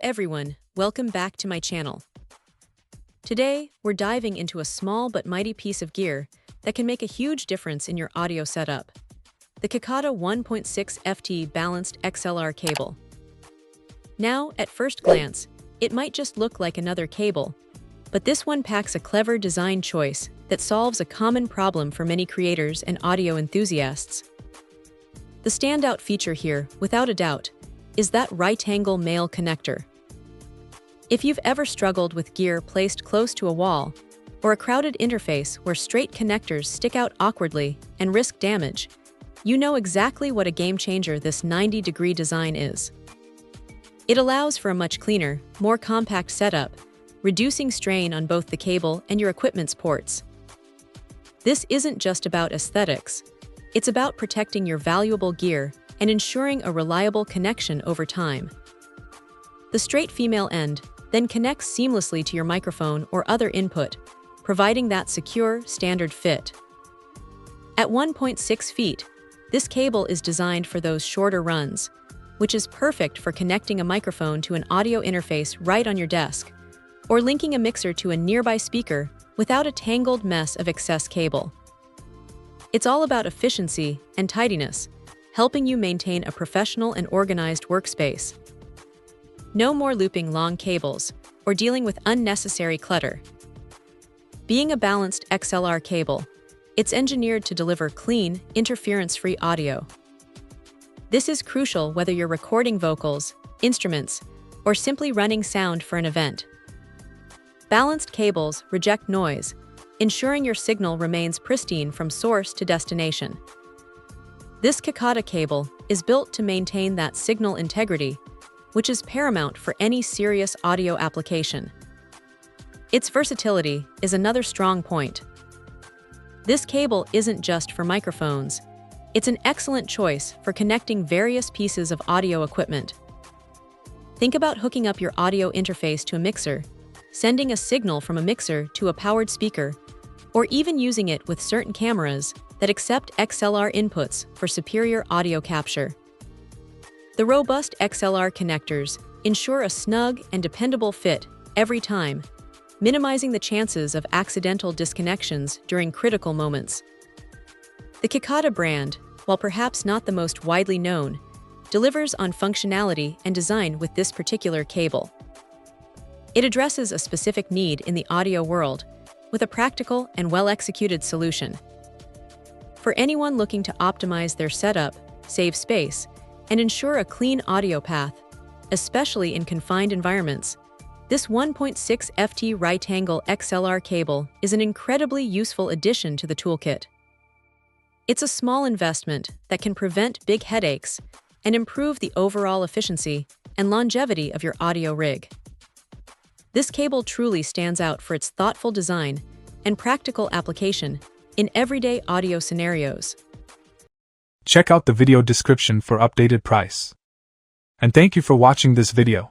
everyone, welcome back to my channel. Today, we're diving into a small but mighty piece of gear that can make a huge difference in your audio setup. The Kicada 1.6FT balanced XLR cable. Now, at first glance, it might just look like another cable, but this one packs a clever design choice that solves a common problem for many creators and audio enthusiasts. The standout feature here, without a doubt, is that right-angle male connector. If you've ever struggled with gear placed close to a wall, or a crowded interface where straight connectors stick out awkwardly and risk damage, you know exactly what a game-changer this 90-degree design is. It allows for a much cleaner, more compact setup, reducing strain on both the cable and your equipment's ports. This isn't just about aesthetics. It's about protecting your valuable gear and ensuring a reliable connection over time. The straight female end then connects seamlessly to your microphone or other input, providing that secure, standard fit. At 1.6 feet, this cable is designed for those shorter runs, which is perfect for connecting a microphone to an audio interface right on your desk, or linking a mixer to a nearby speaker without a tangled mess of excess cable. It's all about efficiency and tidiness, helping you maintain a professional and organized workspace. No more looping long cables or dealing with unnecessary clutter. Being a balanced XLR cable, it's engineered to deliver clean, interference-free audio. This is crucial whether you're recording vocals, instruments, or simply running sound for an event. Balanced cables reject noise, ensuring your signal remains pristine from source to destination. This Kicada cable is built to maintain that signal integrity, which is paramount for any serious audio application. Its versatility is another strong point. This cable isn't just for microphones. It's an excellent choice for connecting various pieces of audio equipment. Think about hooking up your audio interface to a mixer, sending a signal from a mixer to a powered speaker, or even using it with certain cameras that accept XLR inputs for superior audio capture. The robust XLR connectors ensure a snug and dependable fit every time, minimizing the chances of accidental disconnections during critical moments. The Kicada brand, while perhaps not the most widely known, delivers on functionality and design with this particular cable. It addresses a specific need in the audio world with a practical and well-executed solution. For anyone looking to optimize their setup, save space, and ensure a clean audio path, especially in confined environments, this 1.6FT right-angle XLR cable is an incredibly useful addition to the toolkit. It's a small investment that can prevent big headaches and improve the overall efficiency and longevity of your audio rig. This cable truly stands out for its thoughtful design and practical application in everyday audio scenarios. Check out the video description for updated price. And thank you for watching this video.